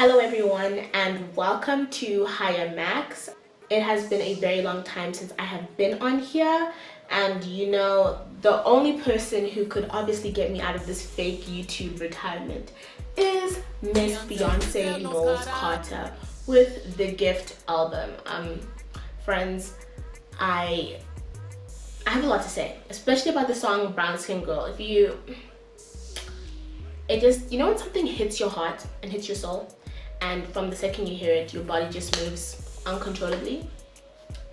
Hello everyone and welcome to Higher Max. It has been a very long time since I have been on here, and the only person who could obviously get me out of this fake YouTube retirement is Miss Beyonce Knowles Carter with the Gift album. Friends, I have a lot to say, especially about the song Brown Skin Girl. When something hits your heart and hits your soul, and from the second you hear it, your body just moves uncontrollably.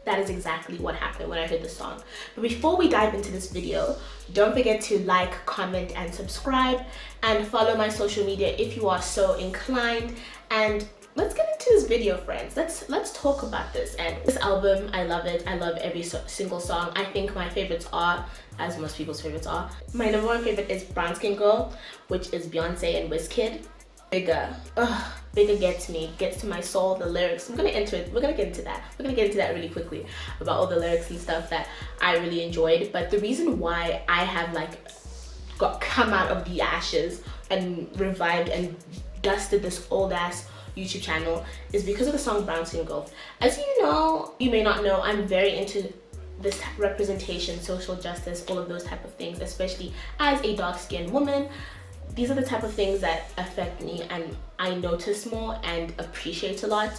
That is exactly what happened when I heard the song. But before we dive into this video, don't forget to like, comment, and subscribe, and follow my social media if you are so inclined. And let's get into this video, friends. Let's talk about this. And this album, I love it. I love every single song. I think my favorites are, as most people's favorites are, my number one favorite is Brown Skin Girl, which is Beyonce and Wizkid. Bigger gets to my soul. The lyrics, we're gonna get into that really quickly, about all the lyrics and stuff that I really enjoyed. But the reason why I have come out of the ashes and revived and dusted this old ass YouTube channel is because of the song Brown Skin Girl. As you may not know, I'm very into this representation, social justice, all of those type of things, especially as a dark-skinned woman. These are the type of things that affect me and I notice more and appreciate a lot.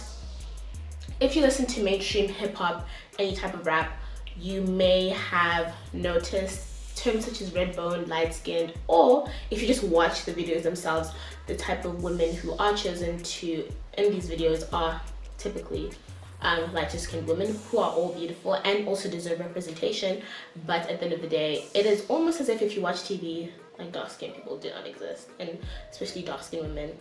If you listen to mainstream hip-hop, any type of rap, you may have noticed terms such as red bone, light skinned, or if you just watch the videos themselves, the type of women who are chosen in these videos are typically lighter skinned women who are all beautiful and also deserve representation. But at the end of the day, it is almost as if you watch TV, like dark skinned people do not exist, and especially dark skinned women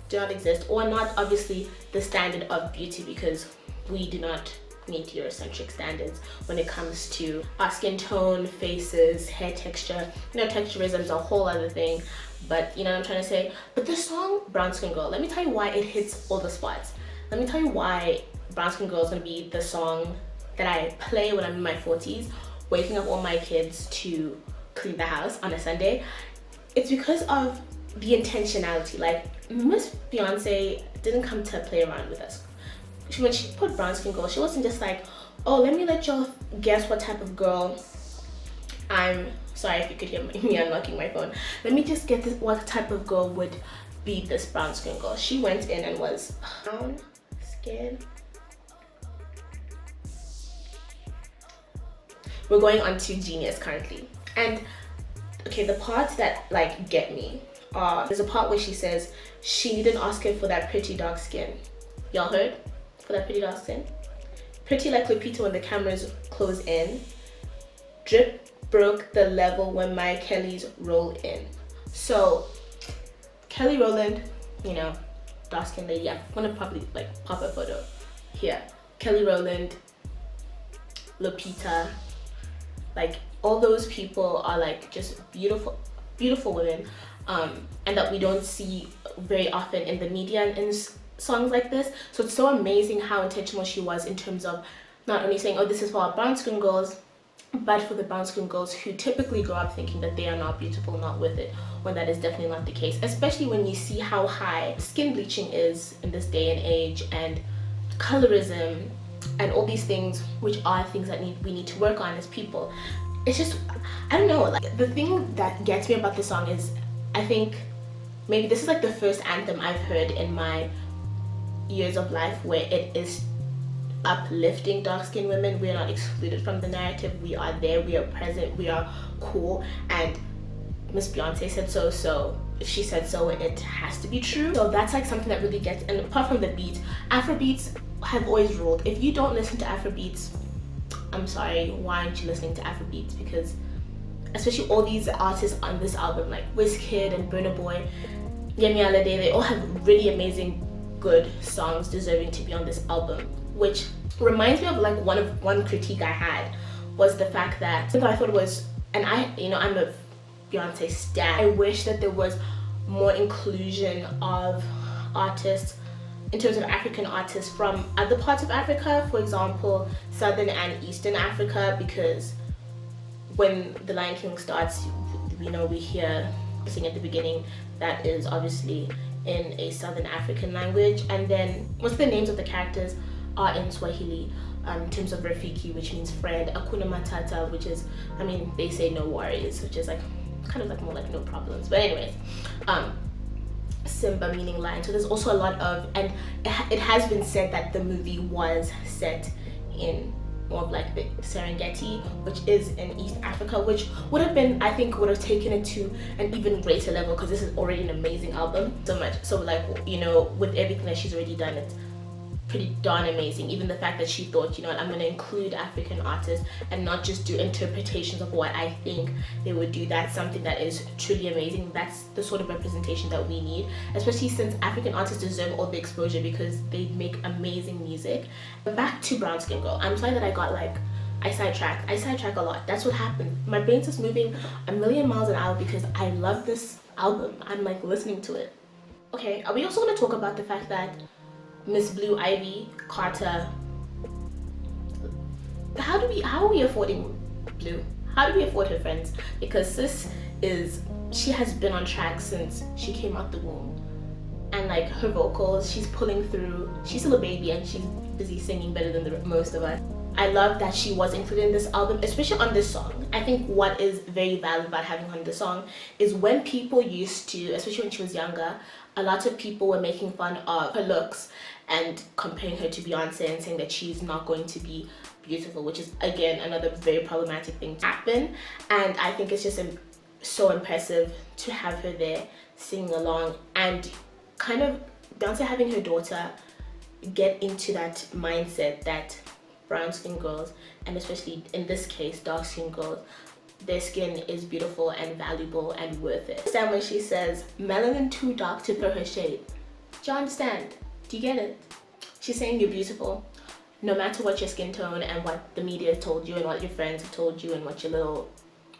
do not exist, or not obviously the standard of beauty, because we do not meet Eurocentric standards when it comes to our skin tone, faces, hair texture. Texturism is a whole other thing, but you know what I'm trying to say. But this song Brown Skin Girl, let me tell you why it hits all the spots. Let me tell you why Brown Skin Girl is going to be the song that I play when I'm in my 40s, waking up all my kids to clean the house on a Sunday. It's because of the intentionality. Like, Miss Beyonce didn't come to play around with us. When she put Brown Skin Girl, she wasn't just like, oh, let me let y'all guess what type of girl I'm. Sorry if you could hear me unlocking my phone. Let me just get this, what type of girl would be this Brown Skin Girl. She went in and was brown skin. We're going on to Genius currently. And okay, the parts that get me are, there's a part where she says she didn't ask him for that pretty dark skin. Y'all heard? For that pretty dark skin? Pretty like Lupita when the cameras close in. Drip broke the level when my Kellys roll in. So Kelly Rowland, dark skin lady. I'm gonna probably pop a photo here. Kelly Rowland, Lupita, all those people are just beautiful women, and that we don't see very often in the media and in songs like this. So it's so amazing how intentional she was in terms of not only saying, oh, this is for our brown skin girls, but for the brown skin girls who typically grow up thinking that they are not beautiful, not worth it, when that is definitely not the case, especially when you see how high skin bleaching is in this day and age, and colorism and all these things, which are things that we need to work on as people. It's just, I don't know, the thing that gets me about this song is, I think maybe this is the first anthem I've heard in my years of life where it is uplifting dark-skinned women. We are not excluded from the narrative. We are there, we are present, we are cool, and Miss Beyonce said so, so if she said so, it has to be true. So that's something that really gets, and apart from the beats, Afrobeats have always ruled. If you don't listen to Afrobeats, I'm sorry, why aren't you listening to Afrobeats? Because especially all these artists on this album, like Wizkid and Burna Boy, Yemi Alade, they all have really amazing, good songs deserving to be on this album. Which reminds me of one critique I had was the fact that, even though I thought it was, and I'm a Beyonce stan, I wish that there was more inclusion of artists, in terms of African artists from other parts of Africa, for example, Southern and Eastern Africa, because when The Lion King starts, we hear sing at the beginning, that is obviously in a Southern African language, and then most of the names of the characters are in Swahili, in terms of Rafiki, which means friend, Akuna Matata, which is, I mean, they say no worries, which is like kind of like more like no problems, but anyways, Simba meaning lion. So there's also a lot of, and it has been said that the movie was set in more of like the Serengeti, which is in East Africa, which would have been, I think, would have taken it to an even greater level, because this is already an amazing album. So like, you know, with everything that she's already done, it's pretty darn amazing. Even the fact that she thought, you know what, I'm going to include African artists and not just do interpretations of what I think they would do. That's something that is truly amazing. That's the sort of representation that we need, especially since African artists deserve all the exposure because they make amazing music. But back to Brown Skin Girl. I'm sorry that I sidetrack a lot. That's what happened. My brain's just moving a million miles an hour because I love this album. I'm like listening to it. Okay, are we also going to talk about the fact that Miss Blue Ivy Carter, how are we affording Blue? How do we afford her friends? Because she has been on track since she came out the womb, and like her vocals, she's pulling through. She's still a baby and she's busy singing better than most of us. I love that she was included in this album, especially on this song. I think what is very valid about having her on the song is when people used to, especially when she was younger, a lot of people were making fun of her looks and comparing her to Beyonce and saying that she's not going to be beautiful, which is again another very problematic thing to happen. And I think it's just so impressive to have her there singing along, and kind of Beyonce having her daughter get into that mindset that brown skin girls, and especially in this case dark skin girls, their skin is beautiful and valuable and worth it. Understand when she says melanin too dark to throw her shade? Do you understand? Do you get it? She's saying you're beautiful no matter what your skin tone and what the media has told you and what your friends have told you and what your little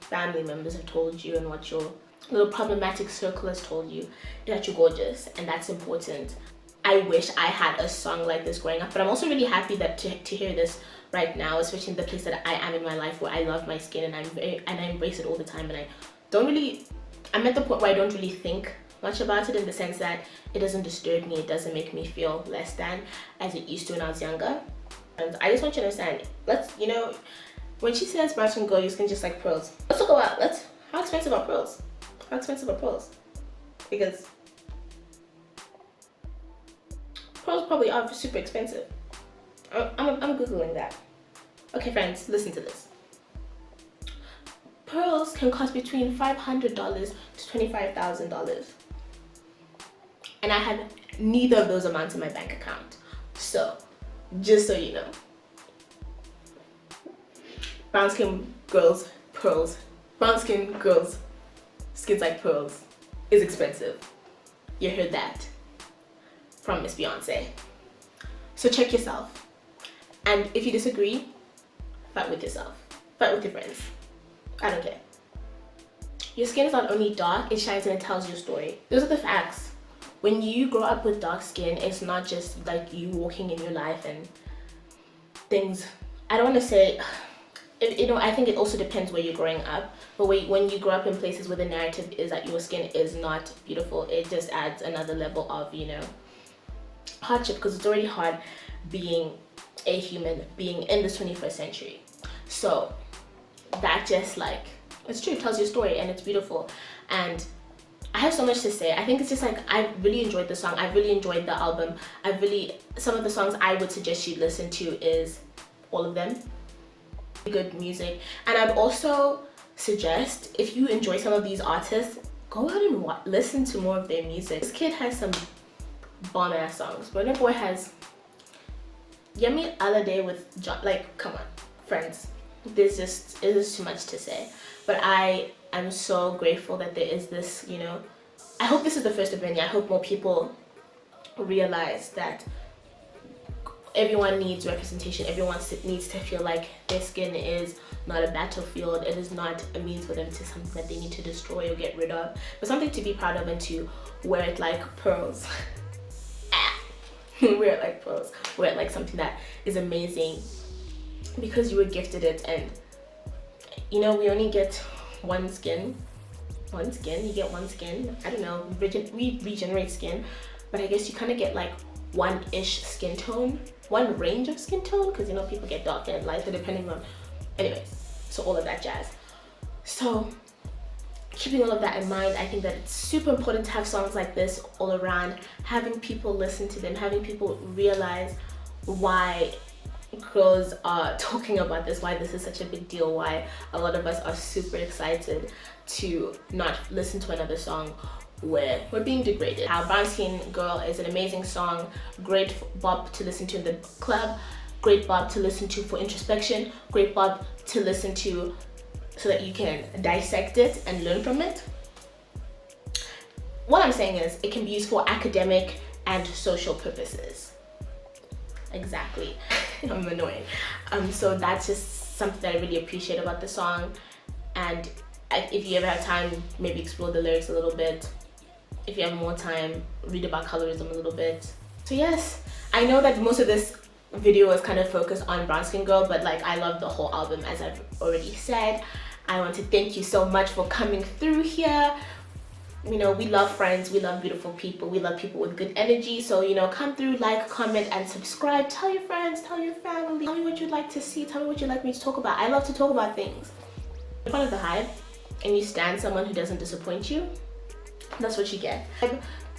family members have told you and what your little problematic circle has told you, that you're gorgeous, and that's important. I wish I had a song like this growing up, but I'm also really happy that to hear this right now, especially in the place that I am in my life where I love my skin and I embrace it all the time, and I'm at the point where I don't really think much about it, in the sense that it doesn't disturb me, it doesn't make me feel less than as it used to when I was younger. And I just want you to understand, you know, when she says brown skin girl, your skin just like pearls. Let's talk about, how expensive are pearls? How expensive are pearls? Because pearls probably are super expensive. I'm Googling that. Okay friends, listen to this. Pearls can cost between $500 to $25,000. And I have neither of those amounts in my bank account. So, just so you know. Brown skin girls, pearls. Brown skin girls, skins like pearls is expensive. You heard that from Miss Beyonce. So check yourself. And if you disagree, fight with yourself. Fight with your friends. I don't care. Your skin is not only dark, it shines and it tells your story. Those are the facts. When you grow up with dark skin, it's not just like you walking in your life and things. I don't want to say, you know, I think it also depends where you're growing up. But when you grow up in places where the narrative is that your skin is not beautiful, it just adds another level of, you know, hardship, because it's already hard being a human being in the 21st century. So that just like, it's true, it tells your story and it's beautiful. And I have so much to say. I think it's just like, I really enjoyed the song. I really enjoyed the album. Some of the songs I would suggest you listen to is all of them. Good music. And I'd also suggest, if you enjoy some of these artists, go out and listen to more of their music. This kid has some bomb ass songs. Burna Boy has Yemi Alade with John, like, come on, friends. It is too much to say. But I am so grateful that there is this, you know, I hope this is the first of many. I hope more people realize that everyone needs representation. Everyone needs to feel like their skin is not a battlefield. It is not a means for them to something that they need to destroy or get rid of, but something to be proud of and to wear it like pearls. Wear it like pearls. Wear it like something that is amazing because you were gifted it. And you know, we only get one skin, one skin. You get one skin. I don't know, we regenerate skin, but I guess you kind of get like one-ish skin tone, one range of skin tone, because you know people get darker and lighter depending on, anyways, so all of that jazz. So keeping all of that in mind, I think that it's super important to have songs like this all around, having people listen to them, having people realize why girls are talking about this, why this is such a big deal, why a lot of us are super excited to not listen to another song where we're being degraded. How Brown Skin Girl is an amazing song, great bop to listen to in the club, great bop to listen to for introspection, great bop to listen to so that you can dissect it and learn from it. What I'm saying is it can be used for academic and social purposes. Exactly. I'm annoying. So that's just something that I really appreciate about the song. And if you ever have time, maybe explore the lyrics a little bit. If you have more time, read about colorism a little bit. So yes, I know that most of this video was kind of focused on Brown Skin Girl, but like I love the whole album, as I've already said. I want to thank you so much for coming through here. You know, we love friends, we love beautiful people, we love people with good energy. So, you know, come through, like, comment, and subscribe. Tell your friends, tell your family, tell me what you'd like to see, tell me what you'd like me to talk about. I love to talk about things. You're part of the hype and you stand someone who doesn't disappoint you, that's what you get.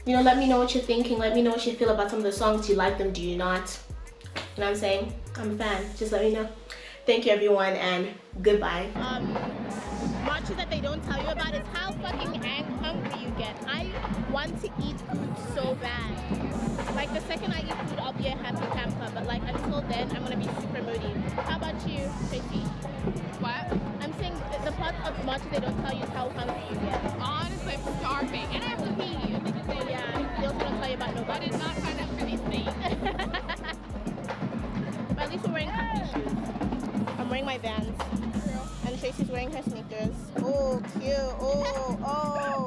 You know, let me know what you're thinking, let me know what you feel about some of the songs. Do you like them, do you not? You know what I'm saying? I'm a fan, just let me know. Thank you everyone, and goodbye. Marches that they don't tell you about is how fucking hungry you get. I want to eat food so bad. Like the second I eat food, I'll be a happy camper. But like until then, I'm gonna be super moody. How about you, Tracy? What? I'm saying the part of marches they don't tell you is how hungry you get. Honestly, I'm starving, and I have to pee. Oh yeah, they also don't tell you about nobody. I did not sign up for these things. But at least we're wearing comfy shoes. I'm wearing my Vans. And Tracy's wearing her sneakers. Oh, cute. Oh, oh.